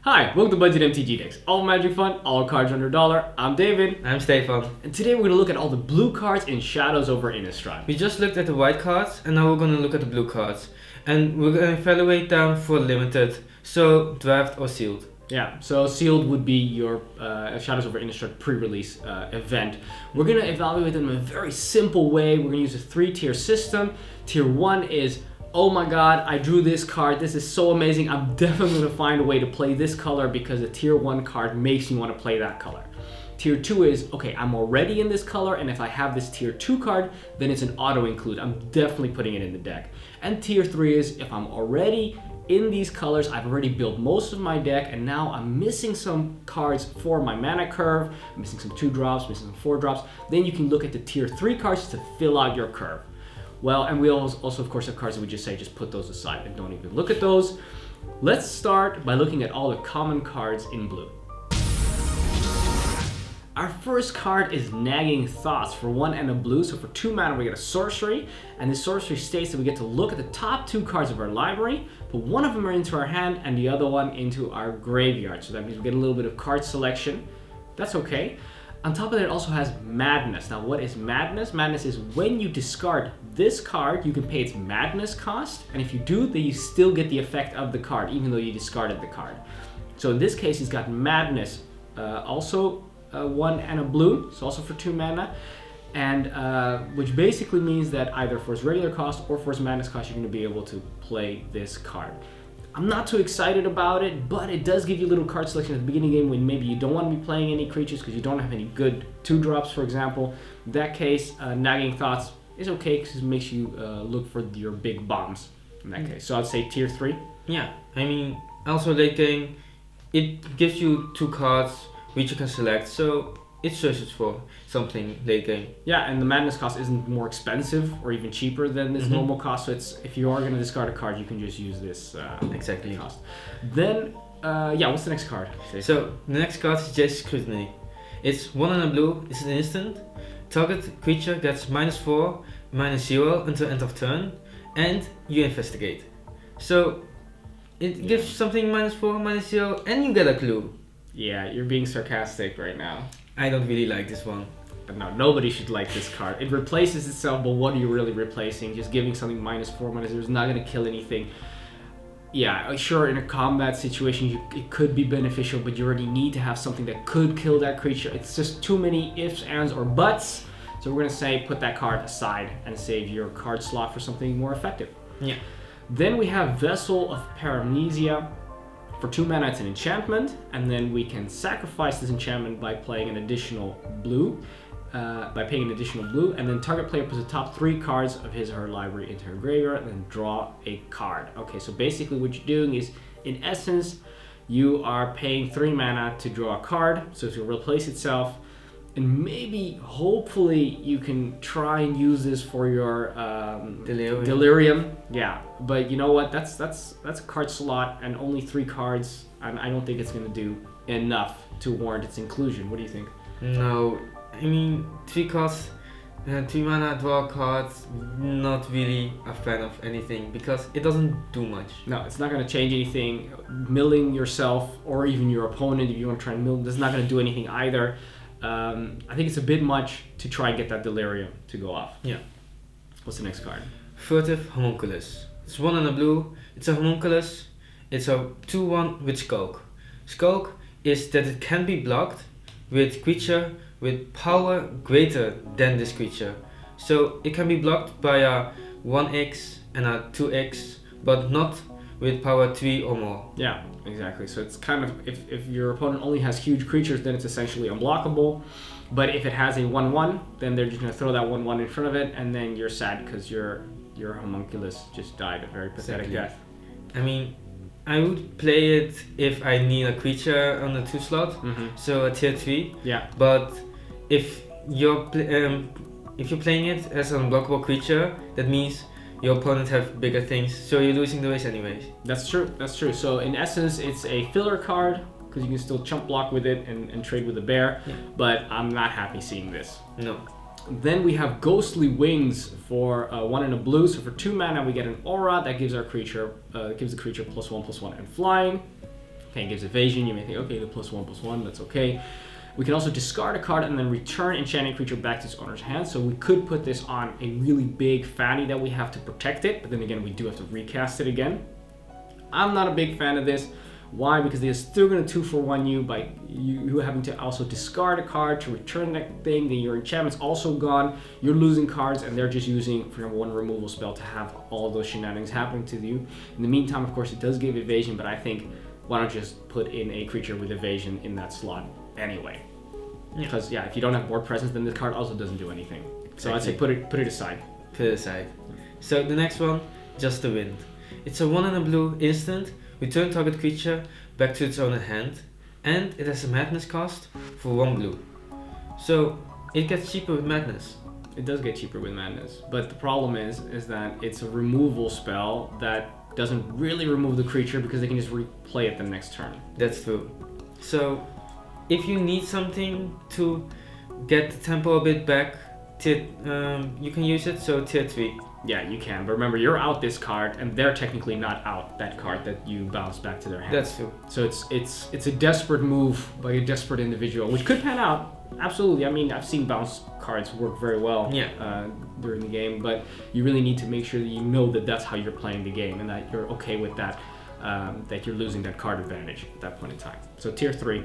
Hi, welcome to Budget MTG Decks. All magic fun, all cards under $1. I'm David. I'm Stefan. And today we're going to look at all the blue cards in Shadows over Innistrad. We just looked at the white cards and now we're going to look at the blue cards. And we're going to evaluate them for limited, so draft or sealed. Yeah, so sealed would be your Shadows over Innistrad pre-release event. We're going to evaluate them in a very simple way. We're going to use a 3-tier system. Tier 1 is, oh my god, I drew this card, this is so amazing, I'm definitely going to find a way to play this color because a tier 1 card makes me want to play that color. Tier 2 is, okay, I'm already in this color, and if I have this tier 2 card, then it's an auto include. I'm definitely putting it in the deck. And tier 3 is, if I'm already in these colors, I've already built most of my deck, and now I'm missing some cards for my mana curve, I'm missing some 2-drops, missing some 4-drops, then you can look at the tier 3 cards to fill out your curve. Well, and we also, of course, have cards that we just say, just put those aside and don't even look at those. Let's start by looking at all the common cards in blue. Our first card is Nagging Thoughts for 1 and a blue. So for 2 mana, we get a sorcery. And this sorcery states that we get to look at the top 2 cards of our library, put one of them into our hand and the other one into our graveyard. So that means we get a little bit of card selection. That's okay. On top of that, it also has Madness. Now, what is Madness? Madness is when you discard this card, you can pay its Madness cost. And if you do, then you still get the effect of the card, even though you discarded the card. So in this case, he's got Madness, also 1 and a blue, so also for 2 mana. And which basically means that either for his regular cost or for his Madness cost, you're going to be able to play this card. I'm not too excited about it, but it does give you a little card selection at the beginning of the game when maybe you don't want to be playing any creatures because you don't have any good 2-drops, for example. In that case, Nagging Thoughts is okay because it makes you look for your big bombs in that case. So I'd say tier 3. Yeah, I mean, also late game, it gives you 2 cards which you can select, so it searches for something late game. Yeah, and the Madness cost isn't more expensive or even cheaper than this normal cost, so it's, if you are going to discard a card, you can just use this exactly cost. Then, yeah, what's the next card? So, the next card is Jace Unravel. It's 1 and a blue, it's an instant. Target creature gets -4, -0 until end of turn, and you investigate. So, it gives something -4, -0, and you get a clue. Yeah, you're being sarcastic right now. I don't really like this one. No, nobody should like this card. It replaces itself, but what are you really replacing? Just giving something -4, -0 is not going to kill anything. Yeah, sure, in a combat situation, it could be beneficial, but you already need to have something that could kill that creature. It's just too many ifs, ands, or buts. So we're going to say put that card aside and save your card slot for something more effective. Yeah. Then we have Vessel of Paramecia. For 2 mana, it's an enchantment, and then we can sacrifice this enchantment by playing an additional blue, paying an additional blue, and then target player puts the top 3 cards of his or her library into her graveyard, and then draw a card. Okay, so basically what you're doing is, in essence, you are paying 3 mana to draw a card, so to replace itself, and maybe, hopefully, you can try and use this for your Delirium. Yeah, but you know what? That's a card slot and only 3 cards, and I don't think it's going to do enough to warrant its inclusion. What do you think? No, I mean 3 cards, 3 mana draw cards. Not really a fan of anything because it doesn't do much. No, it's not going to change anything. Milling yourself or even your opponent, if you want to try and mill, that's not going to do anything either. I think it's a bit much to try and get that Delirium to go off. Yeah. What's the next card? Furtive Homunculus. It's 1 and a blue. It's a Homunculus. It's a 2/1 with Skulk. Skulk is that it can be blocked with creature with power greater than this creature. So it can be blocked by a 1x and a 2x, but not with power 3 or more. Yeah, exactly. So it's kind of, if your opponent only has huge creatures, then it's essentially unblockable. But if it has a 1/1, then they're just going to throw that 1/1 in front of it, and then you're sad because your Homunculus just died a very pathetic death. I mean, I would play it if I need a creature on the 2 slot, so a tier 3. Yeah. But if you're playing it as an unblockable creature, that means your opponent have bigger things, so you're losing the race anyways. That's true, that's true. So in essence, it's a filler card, because you can still chump block with it and trade with the bear, but I'm not happy seeing this. No. Then we have Ghostly Wings for 1 and a blue. So for 2 mana, we get an aura that gives our creature, gives the creature +1/+1 and flying. Okay, it gives evasion. You may think, okay, the +1/+1, that's okay. We can also discard a card and then return enchanted creature back to its owner's hand. So we could put this on a really big fatty that we have to protect it, but then again, we do have to recast it again. I'm not a big fan of this. Why? Because they're still going to 2-for-1 you by you having to also discard a card to return that thing. Then your enchantment's also gone. You're losing cards, and they're just using, for example, one removal spell to have all those shenanigans happening to you. In the meantime, of course, it does give evasion, but I think why don't you just put in a creature with evasion in that slot anyway? Because if you don't have board presence, then this card also doesn't do anything. So I'd say put it aside. Put it aside. So the next one, Just the Wind. It's a 1 and a blue instant. Return target creature back to its owner hand, and it has a madness cost for 1 blue. So it gets cheaper with madness. It does get cheaper with madness, but the problem is that it's a removal spell that doesn't really remove the creature because they can just replay it the next turn. That's true. So if you need something to get the tempo a bit back, you can use it. So tier 3. Yeah, you can, but remember, you're out this card, and they're technically not out that card that you bounce back to their hand. That's true. So it's a desperate move by a desperate individual, which could pan out. Absolutely. I mean, I've seen bounce cards work very well during the game, but you really need to make sure that you know that that's how you're playing the game, and that you're okay with that, that you're losing that card advantage at that point in time. So tier 3.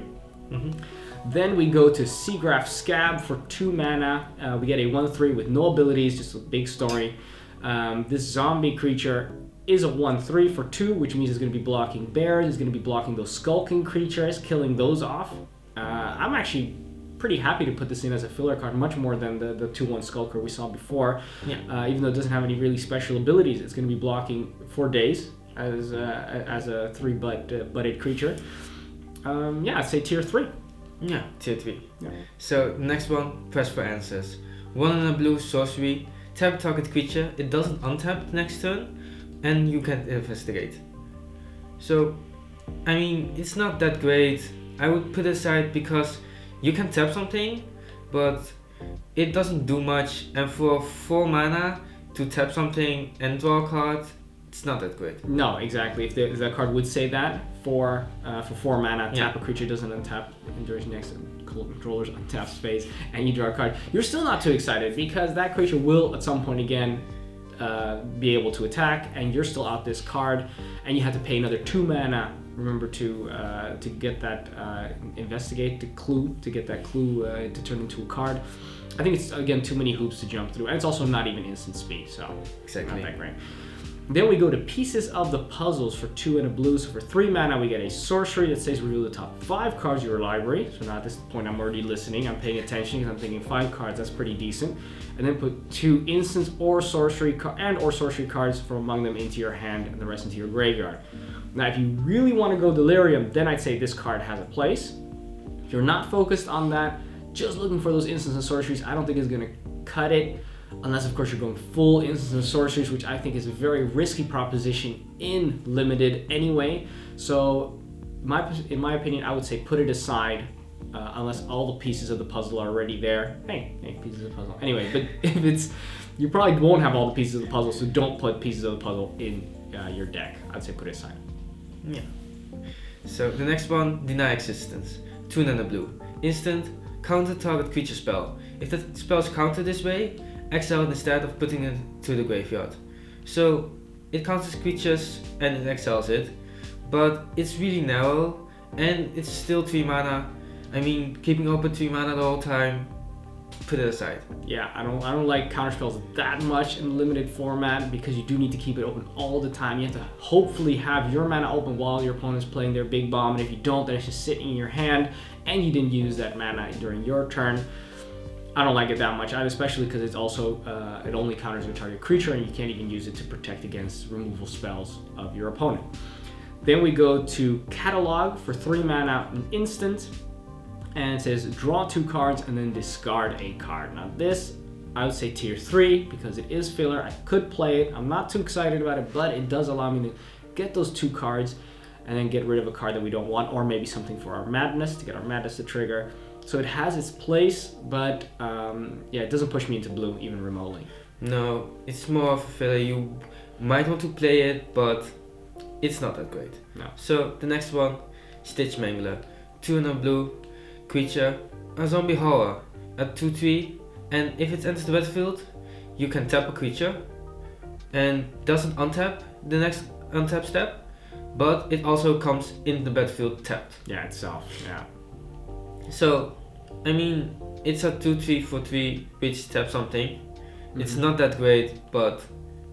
Then we go to Seagraph Scab for 2 mana. We get a 1/3 with no abilities, just a big story. This zombie creature is a 1/3 for 2, which means it's going to be blocking bears, it's going to be blocking those skulking creatures, killing those off. I'm actually pretty happy to put this in as a filler card, much more than the 2/1 skulker we saw before. Even though it doesn't have any really special abilities, it's going to be blocking for days as a 3-butted creature. I'd say tier 3. Yeah, tier 3. So next one, Press for Answers. 1 and a blue sorcery. Tap target creature, it doesn't untap next turn, and you can investigate. So, I mean, it's not that great. I would put it aside because you can tap something, but it doesn't do much, and for 4 mana to tap something and draw a card, it's not that great. No, exactly. If that card would say that, for 4 mana, tap a creature, doesn't untap, endures next controller's untap space, and you draw a card, you're still not too excited because that creature will at some point again be able to attack, and you're still out this card, and you have to pay another 2 mana. Remember to get that investigate the clue, to get that clue to turn into a card. I think it's again too many hoops to jump through, and it's also not even instant speed, so exactly. Not that great. Then we go to Pieces of the Puzzles for 2 and a blue. So for 3 mana, we get a sorcery that says reveal the top 5 cards of your library. So now at this point, I'm already listening. I'm paying attention because I'm thinking 5 cards. That's pretty decent. And then put 2 instants or sorcery cards from among them into your hand and the rest into your graveyard. Now, if you really want to go Delirium, then I'd say this card has a place. If you're not focused on that, just looking for those instants and sorceries, I don't think it's going to cut it. Unless, of course, you're going full instants and sorceries, which I think is a very risky proposition in Limited anyway. So, in my opinion, I would say put it aside unless all the pieces of the puzzle are already there. Hey, pieces of the puzzle. Anyway, but if it's, you probably won't have all the pieces of the puzzle, so don't put pieces of the puzzle in your deck. I'd say put it aside. Yeah. So the next one, Deny Existence. 2 and a blue. Instant, counter target creature spell. If the spell is countered this way, exile it instead of putting it to the graveyard. So it counters creatures and it exiles it, but it's really narrow and it's still 3 mana. I mean, keeping open 3 mana the whole time, put it aside. Yeah, I don't like counterspells that much in limited format because you do need to keep it open all the time. You have to hopefully have your mana open while your opponent's playing their big bomb, and if you don't, then it's just sitting in your hand and you didn't use that mana during your turn. I don't like it that much, especially because it's also, it only counters your target creature and you can't even use it to protect against removal spells of your opponent. Then we go to Catalogue for 3 mana, an instant, and it says draw 2 cards and then discard a card. Now this, I would say tier 3 because it is filler. I could play it. I'm not too excited about it, but it does allow me to get those 2 cards and then get rid of a card that we don't want, or maybe something for our madness, to get our madness to trigger. So it has its place, but yeah, it doesn't push me into blue even remotely. No, it's more of a filler. You might want to play it, but it's not that great. No. So the next one, Stitch Mangler. 2 and a blue creature, a zombie horror at 2/3, and if it enters the battlefield, you can tap a creature and doesn't untap the next untap step, but it also comes in the battlefield tapped. Yeah, itself. Yeah. So, I mean, it's a 2/3 for 3 which taps something. Mm-hmm. It's not that great, but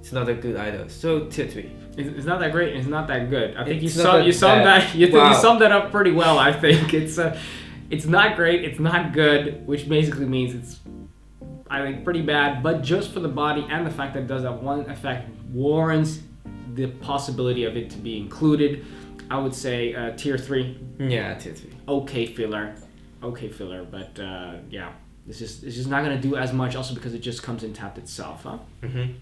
it's not that good either. So tier 3. It's not that great. It's not that good. I think you It's not summed that you bad. Wow. summed that up pretty well. I think it's not great. It's not good, which basically means it's, I think, pretty bad. But just for the body and the fact that it does that one effect warrants the possibility of it to be included. I would say tier 3. Yeah, tier 3. Okay filler, but yeah, it's just not gonna do as much. Also because it just comes in tapped itself, huh? Mm-hmm.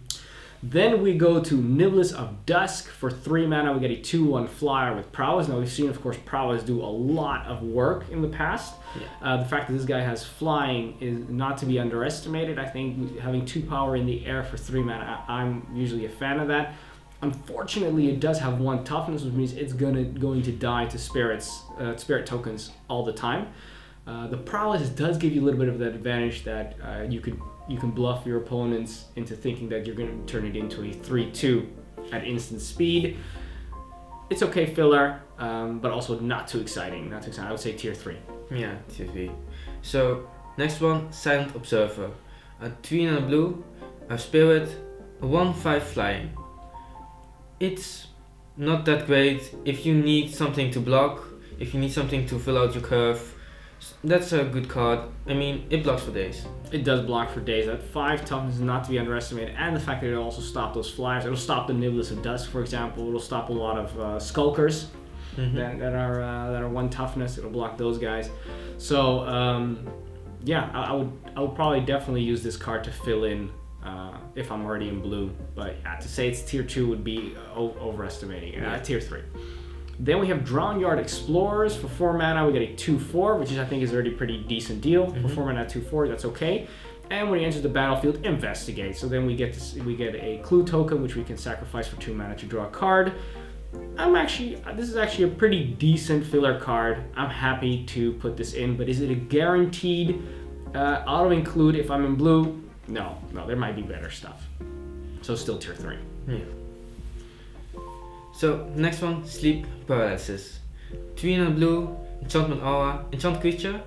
Then we go to Niblis of Dusk. For 3 mana, we get a 2/1 flyer with Prowess. Now we've seen, of course, Prowess do a lot of work in the past. Yeah. The fact that this guy has flying is not to be underestimated. I think having 2 power in the air for 3 mana, I'm usually a fan of that. Unfortunately, it does have 1 toughness, which means it's going to die to spirit tokens all the time. The Prowess does give you a little bit of that advantage that you can bluff your opponents into thinking that you're going to turn it into a 3/2 at instant speed. It's okay filler, but also not too exciting. I would say tier 3. Yeah, tier 3. So, next one, Silent Observer. A 3 and a blue, a spirit, a 1/5 flying. It's not that great if you need something to block, if you need something to fill out your curve. That's a good card. I mean, it blocks for days. It does block for days. That 5 toughness is not to be underestimated, and the fact that it'll also stop those flyers. It'll stop the Niblis of Dusk, for example. It'll stop a lot of skulkers that are 1 toughness. It'll block those guys. So yeah, I would probably definitely use this card to fill in if I'm already in blue. But yeah, to say it's tier 2 would be overestimating. Tier 3. Then we have Drownyard Explorers. For 4 mana, we get a 2/4, which I think is already a pretty decent deal. For 4 mana, 2/4, that's okay. And when he enters the battlefield, investigate. So then we get a clue token, which we can sacrifice for 2 mana to draw a card. This is actually a pretty decent filler card. I'm happy to put this in, but is it a guaranteed auto include if I'm in blue? No, there might be better stuff. So still tier 3. Yeah. So, next one, Sleep Paralysis. 3 and a blue, enchantment aura, enchant creature.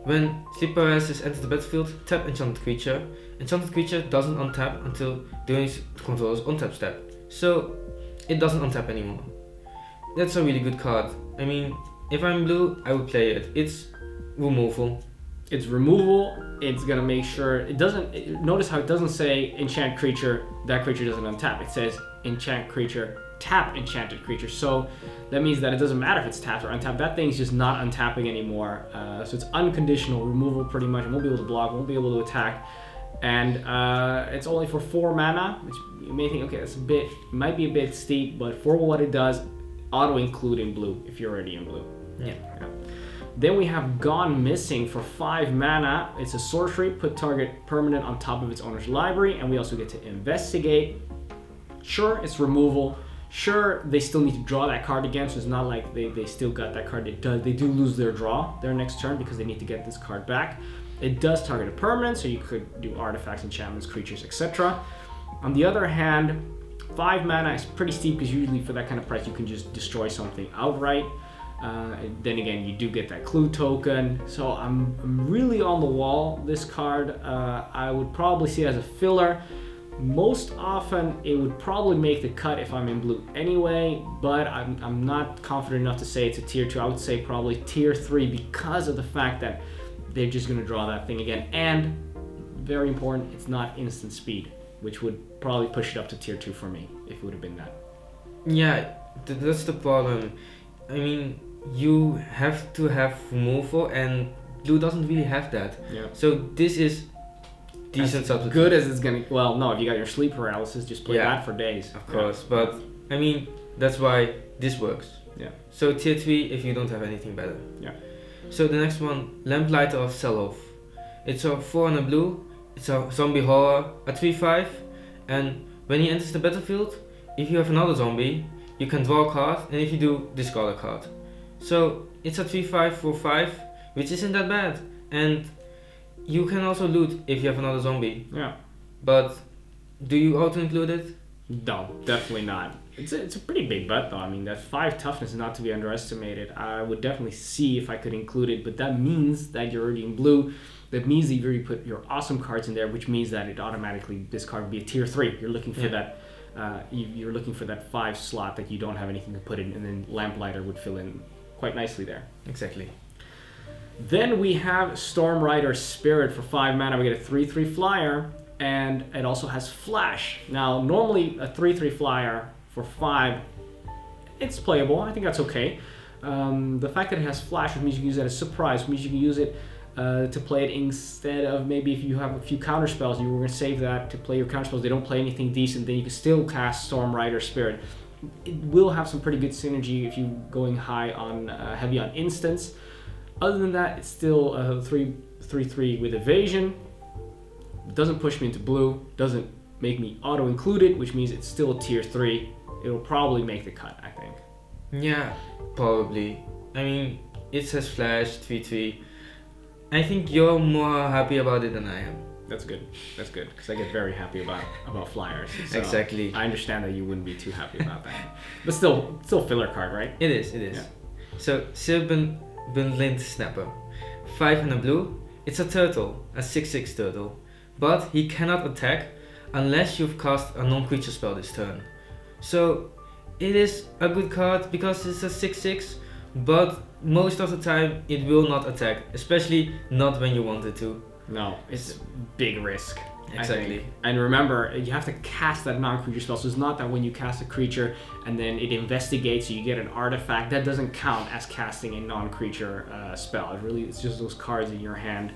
When Sleep Paralysis enters the battlefield, tap enchanted creature. Enchanted creature doesn't untap until during the controller's untap step. So, it doesn't untap anymore. That's a really good card. I mean, if I'm blue, I would play it. It's removal. It's removal. It's gonna make sure it doesn't. Notice how it doesn't say enchant creature. That creature doesn't untap. It says enchant creature, tap enchanted creature. So that means that it doesn't matter if it's tapped or untapped. That thing's just not untapping anymore. So it's unconditional removal pretty much. It won't be able to block. Won't be able to attack. And it's only for 4 mana, which you may think, okay, that's might be a bit steep, but for what it does, auto include in blue if you're already in blue. Yeah. Then we have Gone Missing for 5 mana. It's a sorcery, put target permanent on top of its owner's library, and we also get to investigate. Sure, it's removal. Sure, they still need to draw that card again, so it's not like they still got that card. They do lose their draw their next turn because they need to get this card back. It does target a permanent, so you could do artifacts, enchantments, creatures, etc. On the other hand, 5 mana is pretty steep because usually for that kind of price you can just destroy something outright. Then again, you do get that clue token. So I'm really on the wall. This card, I would probably see it as a filler. Most often, it would probably make the cut if I'm in blue anyway, but I'm not confident enough to say it's a tier 2. I would say probably tier 3 because of the fact that they're just going to draw that thing again. And, very important, it's not instant speed, which would probably push it up to tier 2 for me, if it would have been that. Yeah, that's the problem. I mean, you have to have removal, and blue doesn't really have that. Yeah. So this is decent substitute. Good as it's gonna. Well, no, if you got your sleep paralysis, just play that for days. Of course, but I mean that's why this works. Yeah. So tier 3 if you don't have anything better. Yeah. So the next one, Lamplighter of Selhoff. It's a 4 and a blue. It's a zombie horror, a 3/5, and when he enters the battlefield, if you have another zombie, you can draw a card, and if you do, discard a card. So it's a 3/5 for 5, which isn't that bad. And you can also loot if you have another zombie. Yeah. But do you auto-include it? No, definitely not. It's a pretty big bet though. I mean, that 5 toughness is not to be underestimated. I would definitely see if I could include it, but that means that you're already in blue. That means that you've already put your awesome cards in there, which means that it automatically, this card would be a tier 3. You're looking for that. You're looking for that 5 slot that you don't have anything to put in, and then Lamplighter would fill in quite nicely there. Exactly. Then we have Storm Rider Spirit for 5 mana. We get a 3/3 flyer, and it also has Flash. Now, normally a 3/3 flyer for 5, it's playable. I think that's okay. The fact that it has Flash, which means you can use it as a surprise, which means you can use it to play it instead of maybe if you have a few counter spells, you were going to save that to play your counter spells. They don't play anything decent, then you can still cast Storm Rider Spirit. It will have some pretty good synergy if you're going high on heavy on instants. Other than that, it's still a 3/3 with evasion. Doesn't push me into blue. Doesn't make me auto-included, which means it's still a tier 3. It'll probably make the cut, I think. Yeah, probably. I mean, it says Flash 3/3. I think you're more happy about it than I am. That's good. That's good, because I get very happy about flyers. So exactly. I understand that you wouldn't be too happy about that. But still filler card, right? It is. Yeah. So, Sylvan Vinland Snapper. 5 and a blue. It's a turtle, a 6/6 turtle. But he cannot attack unless you've cast a non-creature spell this turn. So, it is a good card because it's a 6/6, but most of the time it will not attack, especially not when you want it to. No, it's big risk. Exactly. And remember, you have to cast that non-creature spell, so it's not that when you cast a creature and then it investigates, so you get an artifact, that doesn't count as casting a non-creature spell. It's just those cards in your hand.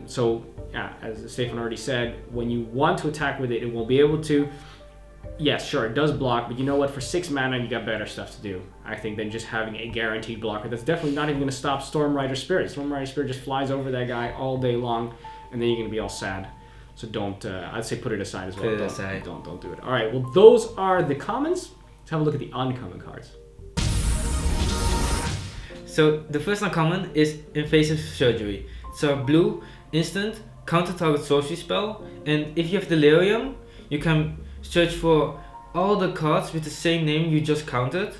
So, yeah, as Stefan already said, when you want to attack with it, it won't be able to. Yes, sure, it does block, but you know what? For 6 mana, you got better stuff to do, I think, than just having a guaranteed blocker. That's definitely not even going to stop Storm Rider Spirit. Storm Rider Spirit just flies over that guy all day long, and then you're going to be all sad. So don't, I'd say put it aside as well. Put it aside. Don't do it. All right, well, those are the commons. Let's have a look at the uncommon cards. So the first uncommon is Invasive Surgery. It's a blue instant counter target sorcery spell, and if you have Delirium, you can search for all the cards with the same name you just counted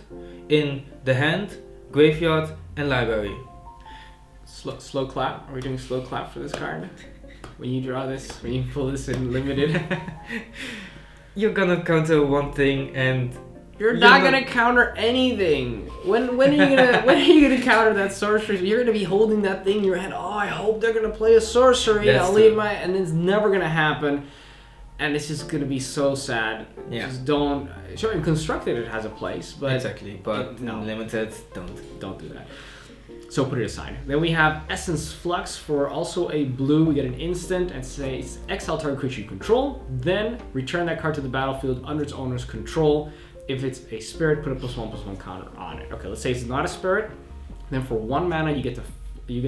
in the hand, graveyard, and library. Slow clap. Are we doing slow clap for this card? When you draw this, when you pull this in limited, you're gonna counter one thing, and you're not gonna counter anything. When are you gonna counter that sorcery? You're gonna be holding that thing in your head. Oh, I hope they're gonna play a sorcery. That's I'll leave my, and it's never gonna happen. And it's just gonna be so sad. Yeah. Just don't. Sure, in constructed it has a place, but exactly. But no, limited, don't do that. So put it aside. Then we have Essence Flux for also a blue. We get an instant and says exile target creature you control. Then return that card to the battlefield under its owner's control. If it's a spirit, put a +1/+1 counter on it. Okay, let's say it's not a spirit. Then for 1 mana, you get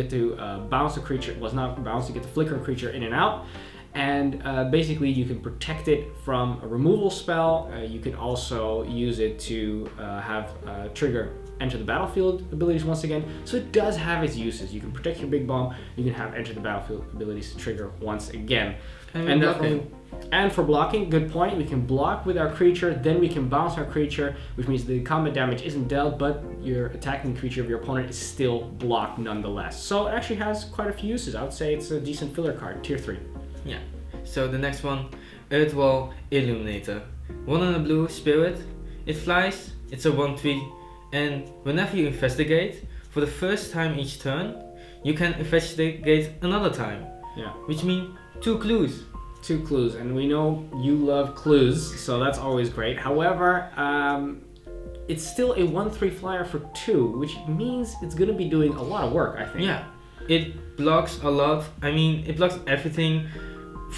to bounce a creature. Well, it's not bounce. You get to flicker a creature in and out. And basically you can protect it from a removal spell. You can also use it to have trigger enter the battlefield abilities once again. So it does have its uses. You can protect your big bomb. You can have enter the battlefield abilities to trigger once again. And for blocking, good point. We can block with our creature, then we can bounce our creature, which means the combat damage isn't dealt, but your attacking creature of your opponent is still blocked nonetheless. So it actually has quite a few uses. I would say it's a decent filler card, tier 3. Yeah. So the next one, Earthwall Illuminator. 1 and a blue spirit. It flies. It's a 1/3, and whenever you investigate, for the first time each turn, you can investigate another time. Yeah. Which means 2 clues. 2 clues, and we know you love clues, so that's always great. However, it's still a 1/3 flyer for 2, which means it's gonna be doing a lot of work, I think. Yeah. It blocks a lot. I mean, it blocks everything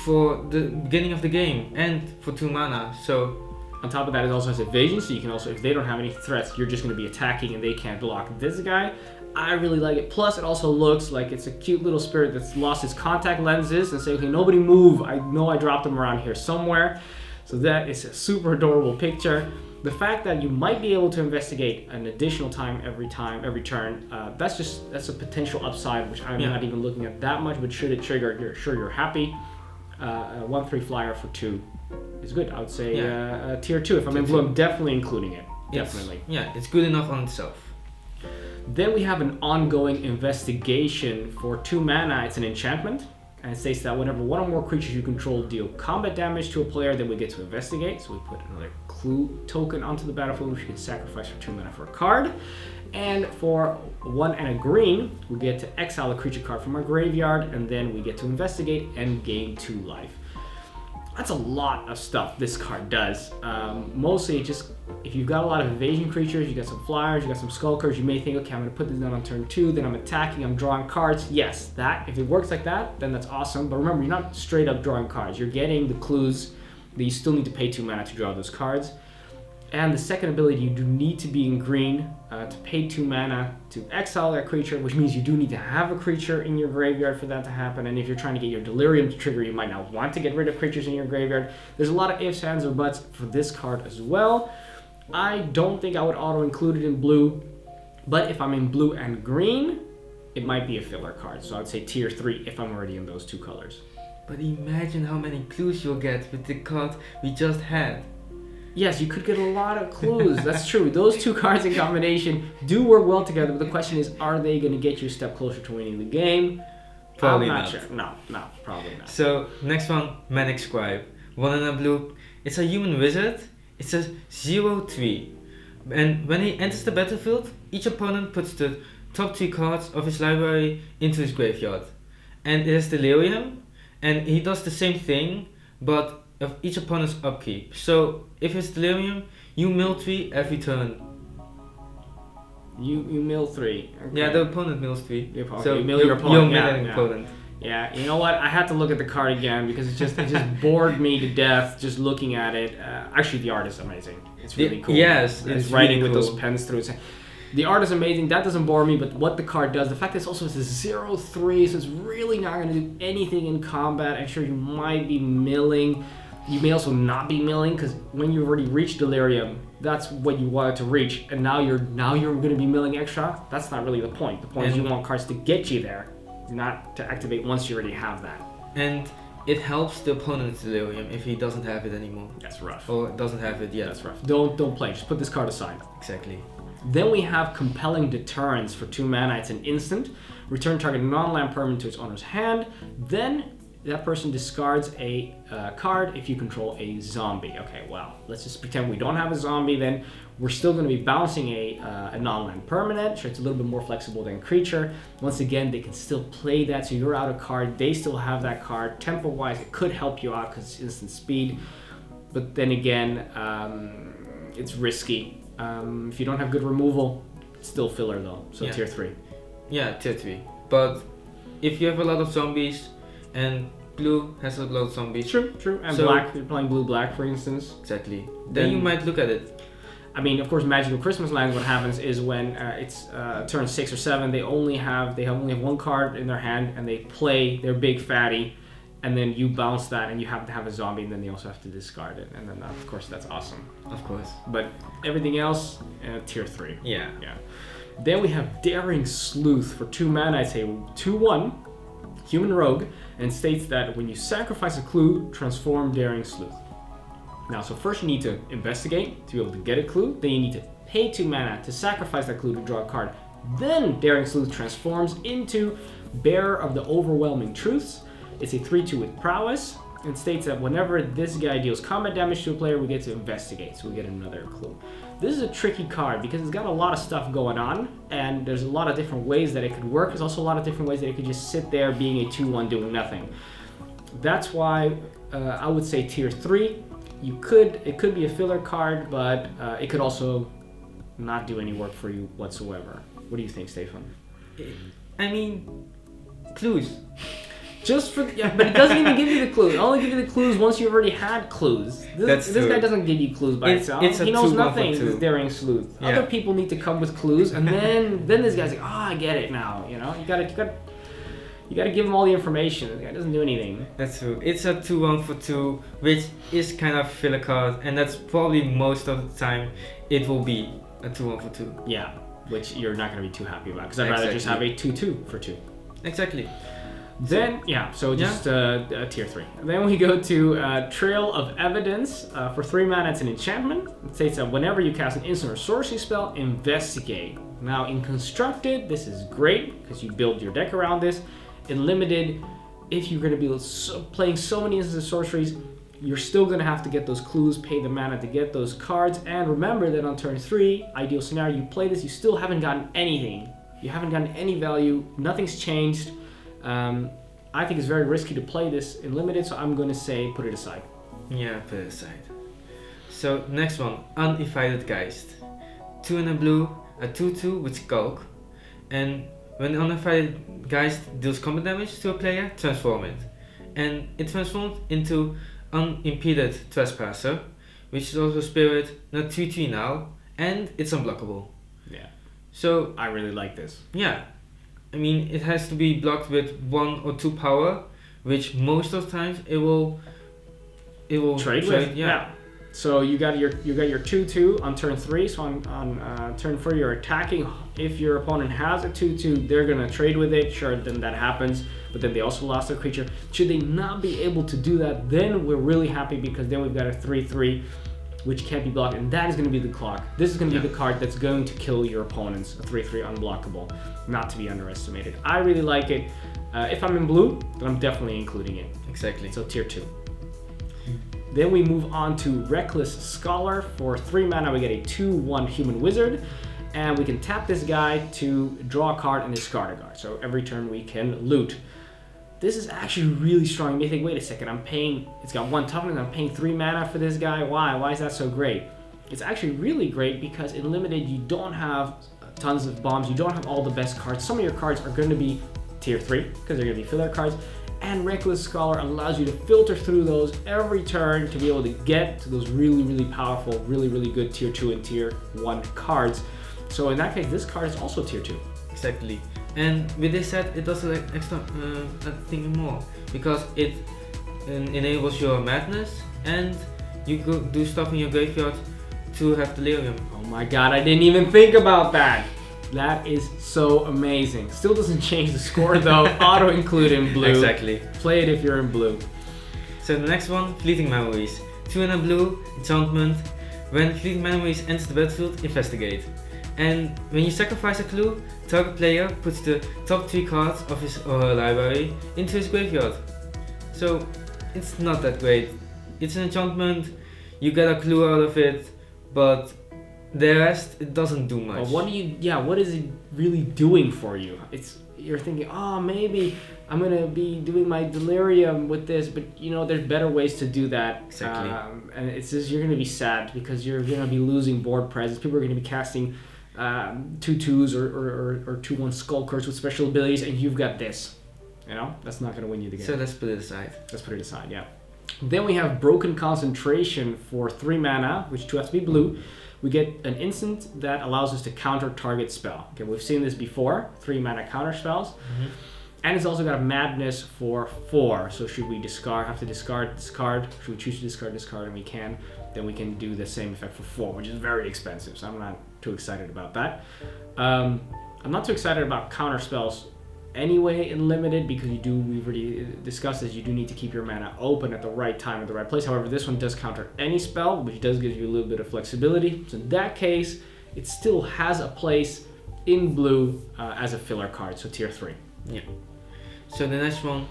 for the beginning of the game and for 2 mana. So on top of that, it also has evasion, so you can also, if they don't have any threats, you're just going to be attacking and they can't block this guy. I really like it. Plus, it also looks like it's a cute little spirit that's lost its contact lenses and say, okay, nobody move. I know I dropped them around here somewhere. So that is a super adorable picture. The fact that you might be able to investigate an additional time, every turn, that's a potential upside, which I'm not even looking at that much, but should it trigger, you're happy. A 1/3 flyer for 2 is good. I would say tier 2. If I'm in blue, I'm definitely including it. Definitely. It's good enough on itself. Then we have an ongoing investigation for 2 mana. It's an enchantment. And it states that whenever one or more creatures you control deal combat damage to a player, then we get to investigate. So we put another clue token onto the battlefield, which you can sacrifice for 2 mana for a card. And for 1 and a green, we get to exile a creature card from our graveyard, and then we get to investigate and gain 2 life. That's a lot of stuff this card does. Mostly just, if you've got a lot of evasion creatures, you got some flyers, you got some skulkers, you may think, okay, I'm gonna put this down on turn 2, then I'm attacking, I'm drawing cards. Yes, if it works like that, then that's awesome. But remember, you're not straight up drawing cards. You're getting the clues that you still need to pay 2 mana to draw those cards. And the second ability, you do need to be in green to pay 2 mana to exile that creature, which means you do need to have a creature in your graveyard for that to happen. And if you're trying to get your Delirium to trigger, you might not want to get rid of creatures in your graveyard. There's a lot of ifs, ands, or buts for this card as well. I don't think I would auto-include it in blue, but if I'm in blue and green, it might be a filler card. So I would say tier 3 if I'm already in those 2 colors. But imagine how many clues you'll get with the card we just had. Yes, you could get a lot of clues. That's true. Those 2 cards in combination do work well together, but the question is, are they going to get you a step closer to winning the game? Probably I'm not. sure. No, probably not. So, next one, Manic Scribe. 1 and a blue. It's a human wizard. It's a 0/3. And when he enters the battlefield, each opponent puts the top 3 cards of his library into his graveyard. And it has Delirium, and he does the same thing, but of each opponent's upkeep. So if it's Delirium, you mill 3 every turn. You mill 3. Okay. Yeah, the opponent mills 3. So you mill your opponent. You're milling opponent. Yeah, you know what? I had to look at the card again because it just bored me to death just looking at it. Actually, the art is amazing. It's really cool. Yes, it's really writing with cool. those pens through it. The art is amazing. That doesn't bore me, but what the card does, the fact that it's also a 0/3, so it's really not going to do anything in combat. I'm sure you might be milling. You may also not be milling because when you already reached Delirium, that's what you wanted to reach, and now you're going to be milling extra. That's not really the point. The point is you want cards to get you there, not to activate once you already have that. And it helps the opponent's Delirium if he doesn't have it anymore. That's rough. Or doesn't have it yet. That's rough. Don't play. Just put this card aside. Exactly. Then we have Compelling Deterrence for 2 mana. It's an instant. Return target non-land permanent to its owner's hand. Then that person discards a card if you control a zombie. Okay, well, let's just pretend we don't have a zombie then. We're still going to be bouncing a non-land permanent. Sure, it's a little bit more flexible than creature. Once again, they can still play that, so you're out a card. They still have that card. Tempo-wise, it could help you out because it's instant speed. But then again, it's risky. If you don't have good removal, it's still filler though. So tier 3. Yeah, tier 3. But if you have a lot of zombies, and blue has a lot of zombies. True. And so, black, you're playing blue-black, for instance. Exactly. Then you might look at it. I mean, of course, Magical Christmas Land, what happens is when it's turn 6 or 7, they only have 1 card in their hand, and they play their big fatty, and then you bounce that, and you have to have a zombie, and then they also have to discard it, and then of course that's awesome. Of course. But everything else, tier 3. Yeah. Then we have Daring Sleuth for 2 mana. It's a 2/1 human rogue, and states that when you sacrifice a clue, transform Daring Sleuth. Now, so first you need to investigate to be able to get a clue. Then you need to pay 2 mana to sacrifice that clue to draw a card. Then Daring Sleuth transforms into Bearer of the Overwhelming Truths. It's a 3/2 with prowess, and states that whenever this guy deals combat damage to a player, we get to investigate, so we get another clue. This is a tricky card because it's got a lot of stuff going on, and there's a lot of different ways that it could work. There's also a lot of different ways that it could just sit there being a 2/1 doing nothing. That's why I would say tier 3. It could be a filler card, but it could also not do any work for you whatsoever. What do you think, Stefan? I mean, clues. Just for but it doesn't even give you the clues. It only gives you the clues once you've already had clues. This guy doesn't give you clues by itself. He knows nothing. This Daring Sleuth. Yeah. Other people need to come with clues, and then this guy's like, I get it now. You know, you gotta You gotta give him all the information. The guy doesn't do anything. That's true. It's a 2-1 for 2, which is kind of filler card, and that's probably most of the time it will be a 2-1 for 2. Yeah, which you're not gonna be too happy about, because I'd rather just have a 2-2 for 2. Exactly. Then, so just tier 3. Then we go to Trail of Evidence. For 3 mana, it's an enchantment. It states that whenever you cast an instant or sorcery spell, investigate. Now, in Constructed, this is great, because you build your deck around this. In Limited, if you're going to be playing so many instants of sorceries, you're still going to have to get those clues, pay the mana to get those cards. And remember that on turn 3, ideal scenario, you play this, you still haven't gotten anything. You haven't gotten any value, nothing's changed. I think it's very risky to play this in Limited, so I'm going to say put it aside. Yeah, put it aside. So next one, Uninvited Geist. 2 and a blue, a 2-2 with Skulk, and when Uninvited Geist deals combat damage to a player, transform it. And it transforms into Unimpeded Trespasser, which is also Spirit, not 3-3 now, and it's unblockable. Yeah. So I really like this. Yeah. I mean, it has to be blocked with 1 or 2 power, which most of the times it will trade with. Yeah. So you got your 2-2 on turn 3. So on turn 4 you're attacking. If your opponent has a 2-2, they're gonna trade with it. Sure, then that happens. But then they also lost their creature. Should they not be able to do that, then we're really happy, because then we've got a 3-3. Which can't be blocked, and that is going to be the clock. This is going to be the card that's going to kill your opponents. A 3-3 unblockable, not to be underestimated. I really like it. If I'm in blue, then I'm definitely including it. Exactly. So tier 2. Then we move on to Reckless Scholar. For 3 mana, we get a 2-1 human wizard, and we can tap this guy to draw a card and discard a card. So every turn we can loot. This is actually really strong. You may think, wait a second, it's got 1 toughness, I'm paying 3 mana for this guy. Why? Why is that so great? It's actually really great because in Limited, you don't have tons of bombs, you don't have all the best cards. Some of your cards are going to be tier 3, because they're going to be filler cards. And Reckless Scholar allows you to filter through those every turn to be able to get to those really, really powerful, really, really good tier 2 and tier 1 cards. So in that case, this card is also tier 2. Exactly. And with this set, it does an extra thing more, because it enables your madness, and you go do stuff in your graveyard to have delirium. Oh my god, I didn't even think about that. That is so amazing. Still doesn't change the score though. Auto include in blue. Exactly. Play it if you're in blue. So the next one, Fleeting Memories. 2 and a blue, enchantment. When Fleeting Memories enters the battlefield, investigate. And when you sacrifice a clue, target player puts the top 3 cards of his or her library into his graveyard. So it's not that great. It's an enchantment, you get a clue out of it, but the rest, it doesn't do much. Well, what is it really doing for you? You're thinking, oh, maybe I'm gonna be doing my delirium with this, but there's better ways to do that. Exactly. And it's just, you're gonna be sad because you're gonna be losing board presence. People are gonna be casting 2/2s or 2/1 skulkers with special abilities, and you've got this. That's not going to win you the game. So let's put it aside. Let's put it aside, yeah. Then we have Broken Concentration for 3 mana, which 2 has to be blue. We get an instant that allows us to counter target spell. Okay, we've seen this before, 3 mana counter spells. Mm-hmm. And it's also got a madness for 4. So should we have to discard, should we choose to discard, and we can, then we can do the same effect for 4, which is very expensive. So I'm not too excited about that. I'm not too excited about counter spells anyway in Limited, because we've already discussed this, you do need to keep your mana open at the right time, at the right place. However, this one does counter any spell, which does give you a little bit of flexibility. So in that case, it still has a place in blue as a filler card, so tier 3. Yeah. So the next one,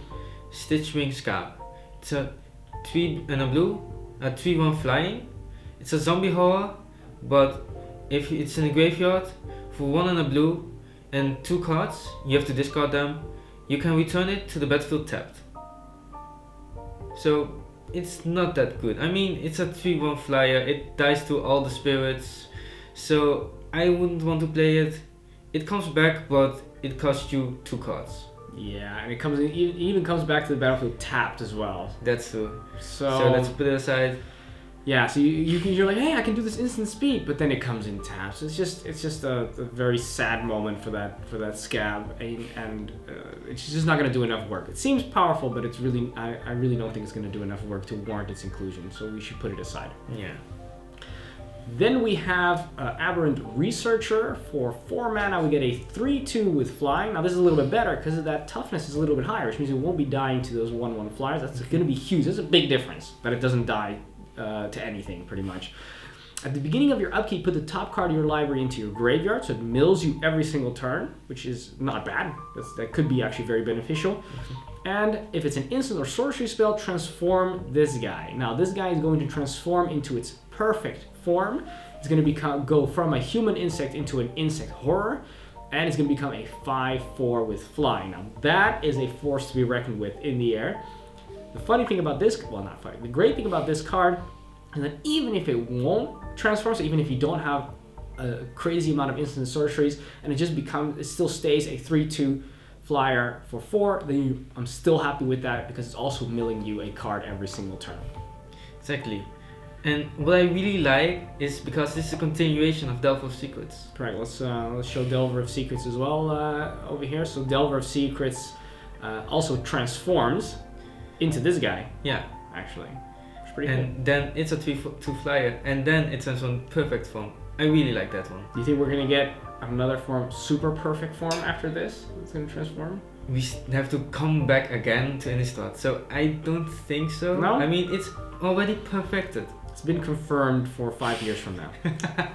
Stitchwing Scab. It's a 3 and a blue, a 3/1 flying. It's a zombie horror, but if it's in a graveyard, for 1 and a blue and 2 cards, you have to discard them. You can return it to the battlefield tapped. So it's not that good. I mean, it's a 3/1 flyer. It dies to all the spirits, so I wouldn't want to play it. It comes back, but it costs you 2 cards. Yeah, and it even comes back to the battlefield tapped as well. That's true. So let's put it aside. Yeah, so you're like, hey, I can do this instant speed, but then it comes in taps. It's just a very sad moment for that scab, and it's just not gonna do enough work. It seems powerful, but it's really I really don't think it's gonna do enough work to warrant its inclusion. So we should put it aside. Yeah. Then we have Aberrant Researcher. For 4 mana, we get a 3/2 with flying. Now this is a little bit better because that toughness is a little bit higher, which means it won't be dying to those 1/1 flyers. That's going to be huge. That's a big difference, that it doesn't die to anything, pretty much. At the beginning of your upkeep, put the top card of your library into your graveyard, so it mills you every single turn, which is not bad. That could be actually very beneficial. And if it's an instant or sorcery spell, transform this guy. Now this guy is going to transform into its perfect form. It's going to go from a human insect into an insect horror, and it's going to become a 5/4 with flying. Now that is a force to be reckoned with in the air. The funny thing about this, well, not funny, the great thing about this card is that even if it won't transform, so even if you don't have a crazy amount of instant sorceries, and it still stays a 3/2 flyer for 4, then I'm still happy with that because it's also milling you a card every single turn. Exactly. And what I really like is because this is a continuation of Delver of Secrets. Correct. Let's show Delver of Secrets as well over here. So Delver of Secrets also transforms into this guy. Yeah. Actually. It's pretty cool. And then it's a 3/2 flyer, and then it transforms perfect form. I really like that one. Do you think we're gonna get another form, super perfect form after this? It's gonna transform? We have to come back again to Innistrad, so I don't think so. No? I mean, it's already perfected. It's been confirmed for 5 years from now.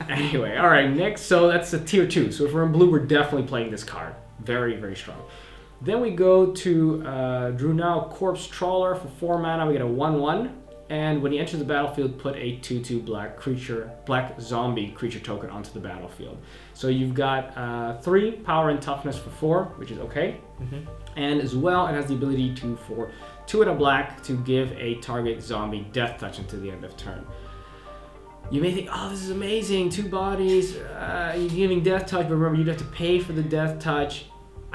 Anyway, all right, next. So that's a tier 2. So if we're in blue, we're definitely playing this card. Very, very strong. Then we go to Drew Now Corpse Trawler. For 4 mana, we get a 1/1. And when he enters the battlefield, put a 2/2 black zombie creature token onto the battlefield. So you've got 3 power and toughness for 4, which is okay. Mm-hmm. And as well, it has the ability to, for 2 and a black, to give a target zombie death touch until the end of turn. You may think, oh, this is amazing, 2 bodies, you're giving death touch, but remember, you'd have to pay for the death touch.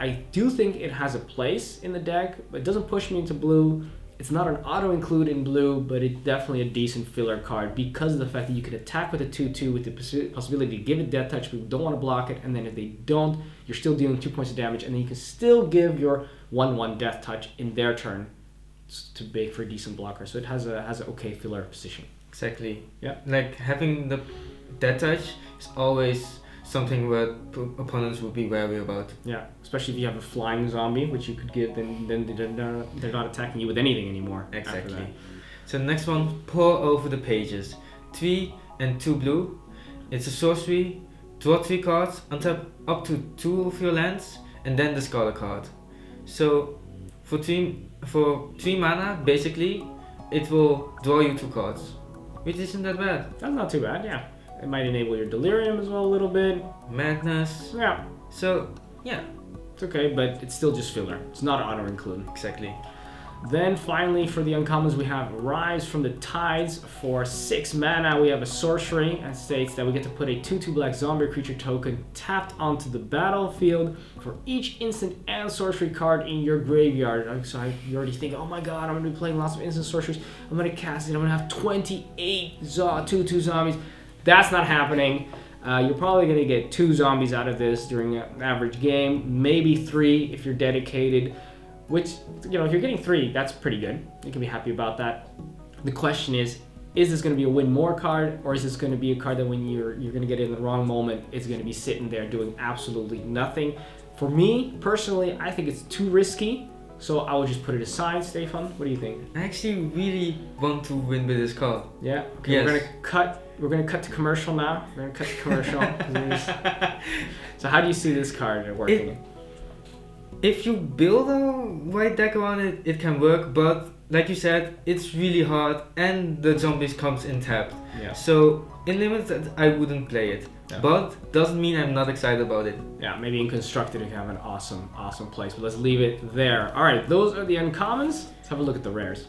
I do think it has a place in the deck, but it doesn't push me into blue. It's not an auto-include in blue, but it's definitely a decent filler card because of the fact that you could attack with a 2/2 with the possibility to give it death touch, but you don't want to block it, and then if they don't, you're still dealing 2 points of damage, and then you can still give your 1/1 death touch in their turn to bake for a decent blocker. So it has an okay filler position. Exactly. Yeah. Like having the death touch is always something where opponents would be wary about. Yeah, especially if you have a flying zombie, which you could give, then they're not attacking you with anything anymore. Exactly. So the next one, Pour Over the Pages. 3 and 2 blue. It's a sorcery. Draw 3 cards, untap up to 2 of your lands, and then discard a card. So for 3 mana, basically, it will draw you 2 cards, which isn't that bad. That's not too bad, yeah. It might enable your Delirium as well a little bit. Madness. Yeah. So, yeah. It's okay, but it's still just filler. It's not auto-include. Exactly. Then finally, for the uncommons, we have Rise from the Tides. For 6 mana, we have a sorcery, and states that we get to put a 2/2 black zombie creature token tapped onto the battlefield for each instant and sorcery card in your graveyard. So you already think, oh my god, I'm going to be playing lots of instant sorceries. I'm going to cast it. I'm going to have 28 2/2 zombies. That's not happening. You're probably going to get 2 zombies out of this during an average game, maybe 3 if you're dedicated, which, if you're getting 3, that's pretty good. You can be happy about that. The question is this going to be a win more card, or is this going to be a card that when you're going to get it in the wrong moment, it's going to be sitting there doing absolutely nothing? For me, personally, I think it's too risky, so I would just put it aside. Stefan, what do you think? I actually really want to win with this card. Yeah? Okay, yes. We're gonna cut to commercial now. We're gonna cut to commercial. So how do you see this card working? If you build a white deck around it, it can work, but like you said, it's really hard and the zombies comes in tapped. Yeah. So in limited, I wouldn't play it. Yeah. But doesn't mean I'm not excited about it. Yeah, maybe in Constructed you have an awesome place, but let's leave it there. Alright, those are the uncommons. Let's have a look at the rares.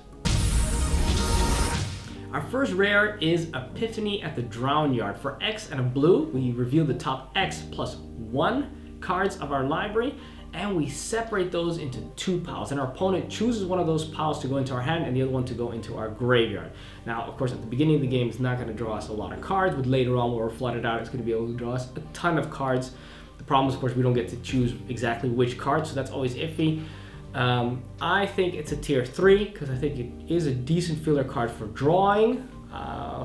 Our first rare is Epiphany at the Drown Yard. For X and a blue, we reveal the top X plus 1 cards of our library, and we separate those into 2 piles. And our opponent chooses one of those piles to go into our hand and the other one to go into our graveyard. Now, of course, at the beginning of the game, it's not going to draw us a lot of cards, but later on, when we're flooded out, it's going to be able to draw us a ton of cards. The problem is, of course, we don't get to choose exactly which card, so that's always iffy. I think it's a tier 3 because I think it is a decent filler card for drawing.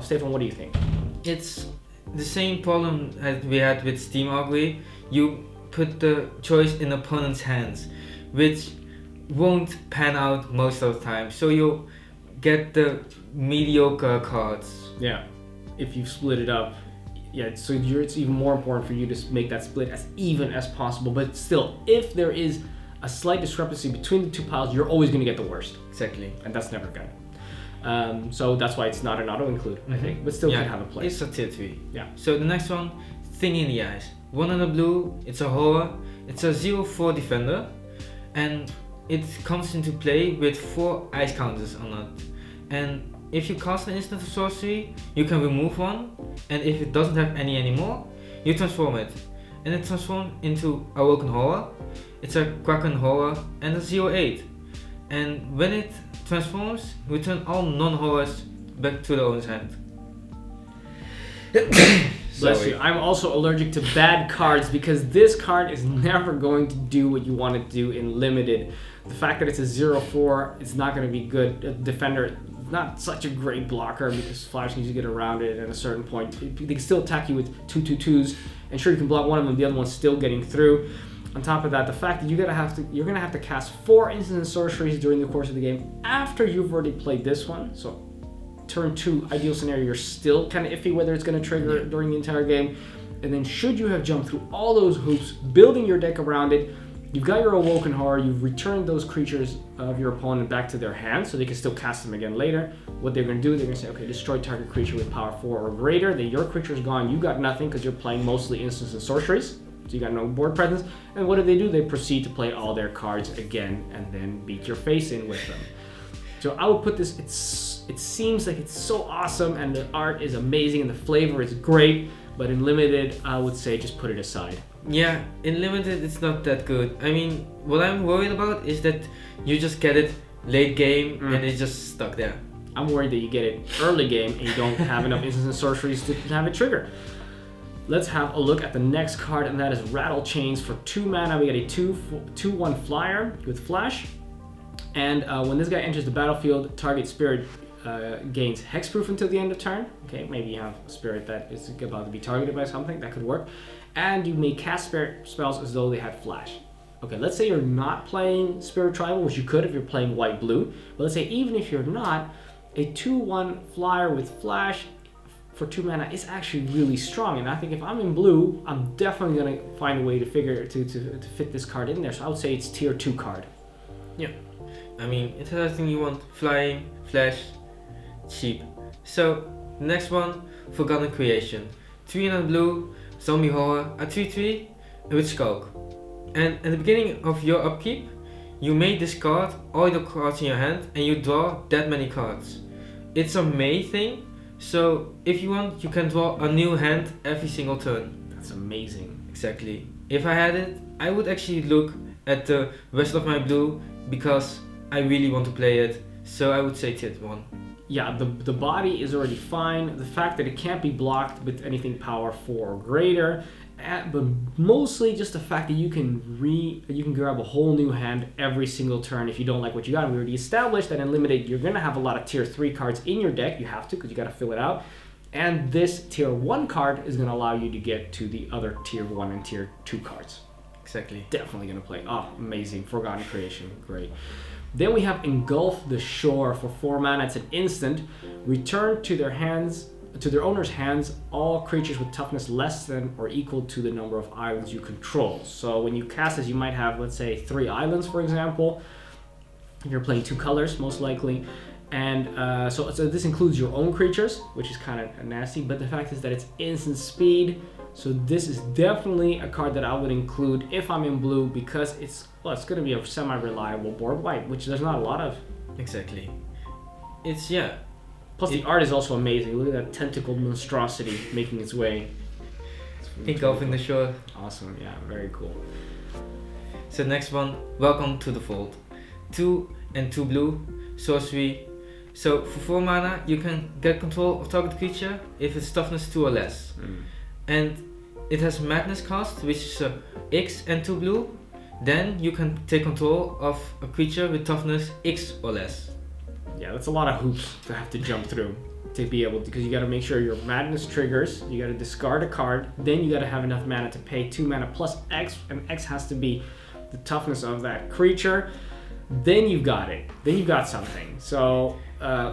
Stefan, what do you think? It's the same problem as we had with Steam Augury. You put the choice in opponent's hands, which won't pan out most of the time. So you'll get the mediocre cards. Yeah, if you split it up. Yeah, so it's even more important for you to make that split as even as possible. But still, if there is a slight discrepancy between the 2 piles, you're always going to get the worst. Exactly. And that's never good. So that's why it's not an auto-include, I think. But still can have a place. It's a tier 3. Yeah. So the next one, Thing in the Eyes. 1 and a blue, it's a horror. It's a 0/4 defender. And it comes into play with 4 ice counters on it. And if you cast an instant or sorcery, you can remove one. And if it doesn't have any anymore, you transform it. And it transforms into Awoken Horror. It's a Kraken Horror and a 0/8. And when it transforms, return all non-horrors back to the owner's hand. Bless you. I'm also allergic to bad cards because this card is never going to do what you want it to do in limited. The fact that it's a 0/4, it's not going to be good. A defender, not such a great blocker because Flash needs to get around it at a certain point. They can still attack you with 2/2/2s, and sure, you can block one of them, the other one's still getting through. On top of that, the fact that you're gonna have to cast 4 instant and sorceries during the course of the game after you've already played this one. So turn 2, ideal scenario, you're still kind of iffy whether it's gonna trigger during the entire game. And then should you have jumped through all those hoops, building your deck around it, you've got your Awoken Horror, you've returned those creatures of your opponent back to their hand so they can still cast them again later. What they're gonna do, they're gonna say, okay, destroy target creature with power 4 or greater. Then your creature's gone, you got nothing because you're playing mostly instants and sorceries. So you got no board presence. And what do? They proceed to play all their cards again and then beat your face in with them. So I would put this, it seems like it's so awesome and the art is amazing and the flavor is great, but in limited, I would say just put it aside. Yeah, in limited it's not that good. I mean, what I'm worried about is that you just get it late game and it's just stuck there. I'm worried that you get it early game and you don't have enough instants and sorceries to have it trigger. Let's have a look at the next card, and that is Rattle Chains. For 2 mana, we get a 2/1 flyer with flash. And when this guy enters the battlefield, target spirit gains hexproof until the end of turn. Okay, maybe you have a spirit that is about to be targeted by something, that could work. And you may cast spirit spells as though they had flash. Okay, let's say you're not playing Spirit Tribal, which you could if you're playing white-blue. But let's say even if you're not, a 2/1 flyer with flash for 2 mana is actually really strong, and I think if I'm in blue, I'm definitely gonna find a way to fit this card in there. So I would say it's tier 2 card. Yeah, I mean it's everything you want: flying, flash, cheap. So next one, Forgotten Creation. 3 and a blue, zombie horror, a 3/3, with skulk. And at the beginning of your upkeep, you may discard all the cards in your hand, and you draw that many cards. It's a May thing. So if you want, you can draw a new hand every single turn. That's amazing. Exactly. If I had it, I would actually look at the rest of my blue because I really want to play it. So I would say tier 1. Yeah, the body is already fine. The fact that it can't be blocked with anything power 4 or greater, but mostly just the fact that you can grab a whole new hand every single turn if you don't like what you got. And we already established that in limited, you're gonna have a lot of tier 3 cards in your deck. You have to, because you gotta fill it out. And this tier 1 card is gonna allow you to get to the other tier 1 and tier 2 cards. Exactly. Definitely gonna play. Oh, amazing. Forgotten Creation, great. Then we have Engulf the Shore for 4 mana. It's an instant. Return to their owner's hands all creatures with toughness less than or equal to the number of islands you control. So when you cast this, you might have, let's say, 3 islands, for example. You're playing 2 colors, most likely. And so this includes your own creatures, which is kind of nasty. But the fact is that it's instant speed. So this is definitely a card that I would include if I'm in blue, because it's going to be a semi-reliable board white, which there's not a lot of. Exactly. Plus the art is also amazing. Look at that tentacled monstrosity making its way. Engulfing the shore. Awesome, yeah, very cool. So next one, Welcome to the Fold. 2 and 2 blue, sorcery. So for 4 mana you can get control of target creature if it's toughness 2 or less. And it has madness cost, which is a X and 2 blue. Then you can take control of a creature with toughness X or less. Yeah, that's a lot of hoops to have to jump through to be able to, because you got to make sure your madness triggers, you got to discard a card, then you got to have enough mana to pay 2 mana plus X, and X has to be the toughness of that creature. Then you've got it. Then you've got something. So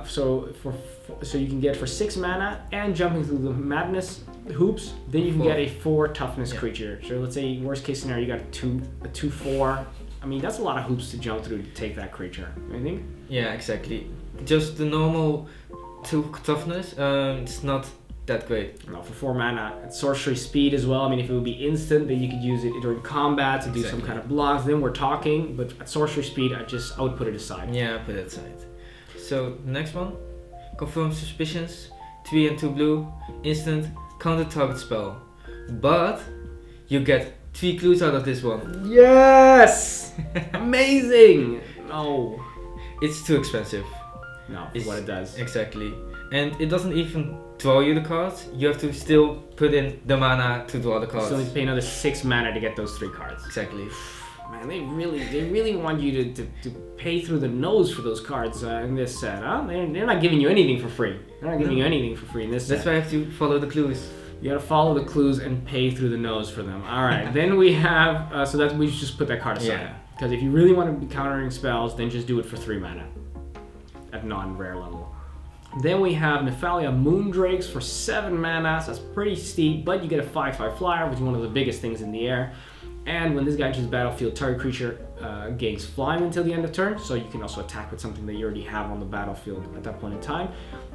so you can get for 6 mana and jumping through the madness hoops, then you can get a 4 toughness creature. So let's say worst case scenario, you got a 2/4. I mean, that's a lot of hoops to jump through to take that creature. I think. Yeah, exactly. Just the normal 2 toughness, it's not that great. No, for 4 mana, and sorcery speed as well. I mean, if it would be instant, then you could use it during combat to do some kind of blocks. Then we're talking. But at sorcery speed, I would put it aside. Yeah, put it aside. So the next one, Confirm Suspicions. 3 and 2 blue, instant, counter target spell. But you get 3 clues out of this one. Yes! Amazing! No. It's too expensive. No, it's what it does. Exactly. And it doesn't even draw you the cards. You have to still put in the mana to draw the cards. So you pay another 6 mana to get those 3 cards. Exactly. Man, they really want you to pay through the nose for those cards in this set, huh? They're not giving you anything for free. They're not giving you anything for free in this set. That's why I have to follow the clues. You gotta follow the clues and pay through the nose for them. All right, then we have, so that we just put that card aside. Because if you really want to be countering spells, then just do it for 3 mana at non-rare level. Then we have Natalia Moondrakes for 7 mana, so that's pretty steep, but you get a 5/5 flyer, which is one of the biggest things in the air. And when this guy enters the battlefield, target creature gains flying until the end of turn, so you can also attack with something that you already have on the battlefield at that point in time.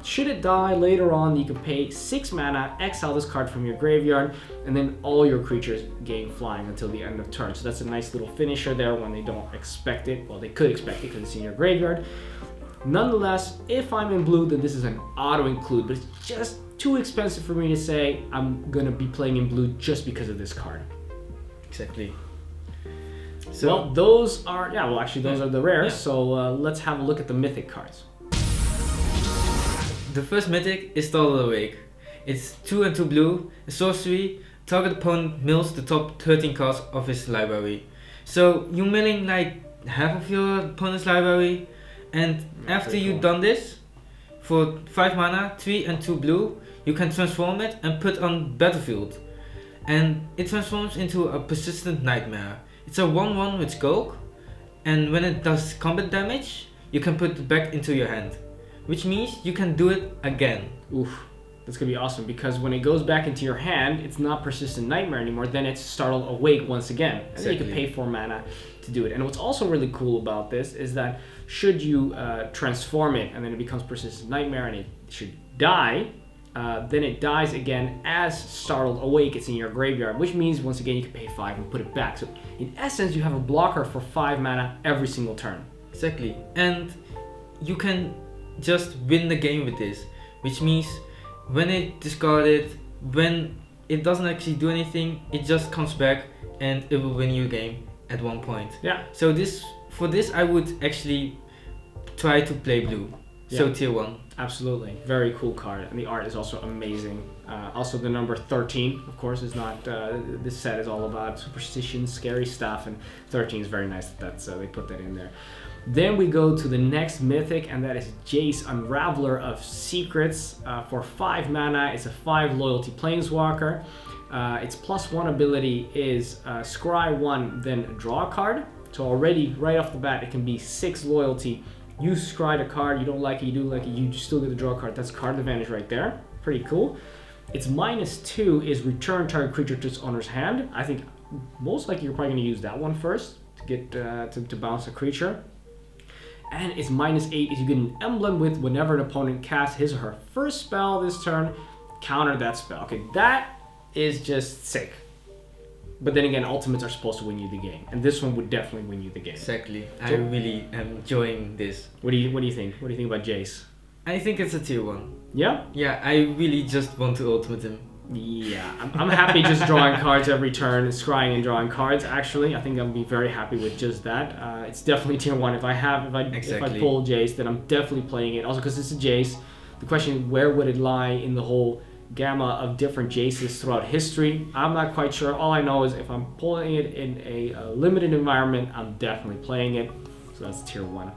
Should it die later on, you can pay 6 mana, exile this card from your graveyard, and then all your creatures gain flying until the end of turn. So that's a nice little finisher there when they don't expect it. Well, they could expect it because it's in your graveyard. Nonetheless, if I'm in blue, then this is an auto-include, but it's just too expensive for me to say I'm gonna be playing in blue just because of this card. Exactly. So well, those are, those are the rares. So let's have a look at the mythic cards. The first mythic is Startled Awake. It's 2 and 2 blue, a sorcery. Target opponent mills the top 13 cards of his library. So you're milling like half of your opponent's library, and after you've done this, for 5 mana, 3 and 2 blue, you can transform it and put on battlefield. And it transforms into a persistent nightmare. It's a 1/1 with Skulk, and when it does combat damage, you can put it back into your hand, which means you can do it again. Oof, that's gonna be awesome, because when it goes back into your hand, it's not persistent nightmare anymore, then it's Startled Awake once again. And then you can pay 4 mana to do it. And what's also really cool about this is that should you transform it and then it becomes persistent nightmare and it should die, then it dies again as Startled Awake. It's in your graveyard, which means once again you can pay 5 and put it back. So in essence, you have a blocker for 5 mana every single turn. Exactly. And you can just win the game with this, which means when it discarded, when it doesn't actually do anything, it just comes back and it will win you a game at one point. Yeah. So for this I would actually try to play blue. So tier 1. Absolutely. Very cool card. And the art is also amazing. Also the number 13, of course, is not, this set is all about superstition, scary stuff, and 13 is very nice that they put that in there. Then we go to the next mythic, and that is Jace Unraveler of Secrets. For 5 mana, it's a 5 loyalty planeswalker. Its +1 ability is scry 1, then draw a card. So already, right off the bat, it can be 6 loyalty. You scryed a card, you don't like it, you do like it, you still get to draw a card. That's card advantage right there. Pretty cool. Its -2 is return target creature to its owner's hand. I think most likely you're probably going to use that one first to get to bounce a creature. And its -8 is you get an emblem with whenever an opponent casts his or her first spell this turn, counter that spell. Okay, that is just sick. But then again, ultimates are supposed to win you the game, and this one would definitely win you the game. Exactly. I really am enjoying this. What do you think? What do you think about Jace? I think it's a tier 1. Yeah? Yeah, I really just want to ultimate him. Yeah, I'm happy just drawing cards every turn, scrying and drawing cards. Actually, I think I'll be very happy with just that. It's definitely tier 1. If I pull Jace, then I'm definitely playing it. Also, because it's a Jace, the question is where would it lie in the whole gamma of different Jaces throughout history? I'm not quite sure. All I know is if I'm pulling it in a limited environment, I'm definitely playing it. So that's tier 1.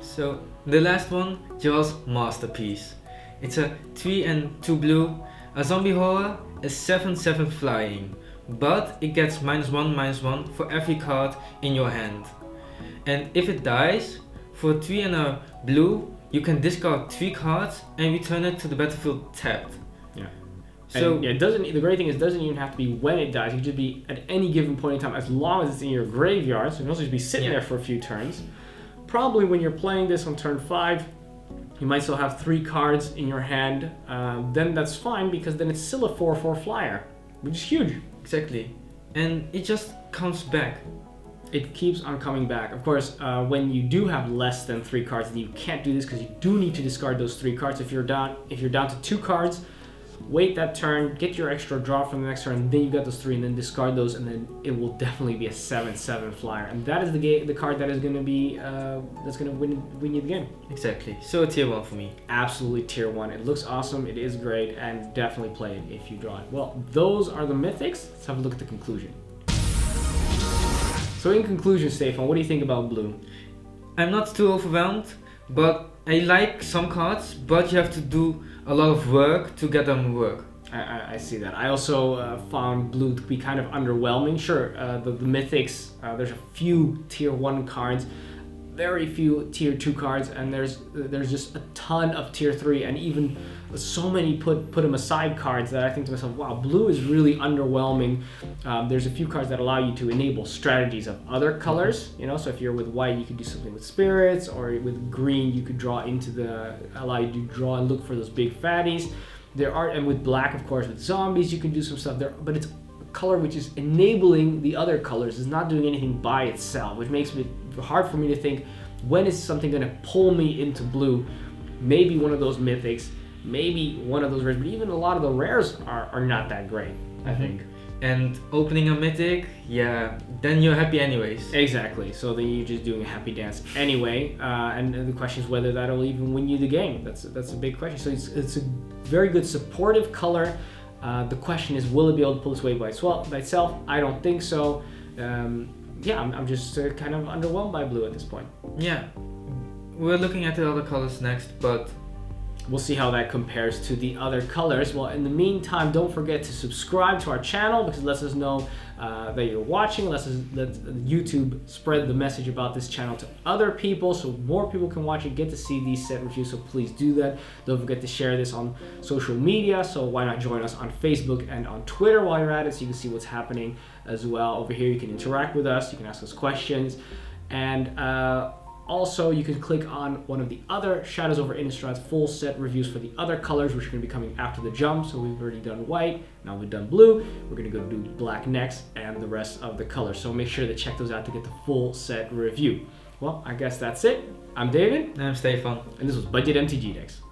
So the last one, Joel's masterpiece. It's a 3 and 2 blue. A zombie horror is 7/7 flying, but it gets -1/-1 for every card in your hand. And if it dies, for 3 and a blue, you can discard 3 cards and return it to the battlefield tapped. Yeah. So and, yeah, it doesn't. The great thing is, it doesn't even have to be when it dies. It can just be at any given point in time, as long as it's in your graveyard. So it can also just be sitting there for a few turns. Probably when you're playing this on turn 5. You might still have 3 cards in your hand, then that's fine because then it's still a 4/4 flyer, which is huge. Exactly. And it just comes back. It keeps on coming back. Of course, when you do have less than 3 cards, then you can't do this because you do need to discard those 3 cards. If you're down to 2 cards, wait that turn, get your extra draw from the next turn, and then you got those 3, and then discard those, and then it will definitely be a 7/7 flyer. And that is the card that is going to be that's going to win you the game. Exactly. So a tier 1 for me. Absolutely tier 1. It looks awesome. It is great, and definitely play it if you draw it. Well, those are the mythics. Let's have a look at the conclusion. So in conclusion, Stefan, what do you think about blue? I'm not too overwhelmed, but I like some cards, but you have to do a lot of work to get them to work. I see that. I also found blue to be kind of underwhelming. Sure, the mythics, there's a few tier 1 cards, very few tier 2 cards, and there's just a ton of tier 3, and even so many put them aside cards that I think to myself, wow, blue is really underwhelming. There's a few cards that allow you to enable strategies of other colors, you know, so if you're with white, you could do something with spirits, or with green, you could allow you to draw and look for those big fatties. And with black, of course, with zombies, you can do some stuff there, but it's a color which is enabling the other colors. It's not doing anything by itself, which makes it hard for me to think, when is something going to pull me into blue? Maybe one of those mythics, maybe one of those rares, but even a lot of the rares are not that great, I think. And opening a mythic, yeah, then you're happy anyways. Exactly, so then you're just doing a happy dance anyway, and the question is whether that'll even win you the game. That's a big question. So it's a very good supportive color. The question is, will it be able to pull its weight by itself? I don't think so. Yeah, I'm just kind of underwhelmed by blue at this point. Yeah, we're looking at the other colors next, but we'll see how that compares to the other colors. Well, in the meantime, don't forget to subscribe to our channel, because it lets us know that you're watching. Let YouTube spread the message about this channel to other people, so more people can watch it, get to see these set reviews. So please do that. Don't forget to share this on social media. So why not join us on Facebook and on Twitter while you're at it, so you can see what's happening as well. Over here, you can interact with us. You can ask us questions, and also, you can click on one of the other Shadows over Innistrad's full set reviews for the other colors, which are going to be coming after the jump. So we've already done white, now we've done blue. We're going to go do black next, and the rest of the colors. So make sure to check those out to get the full set review. Well, I guess that's it. I'm David. And I'm Stefan. And this was Budget MTG Decks.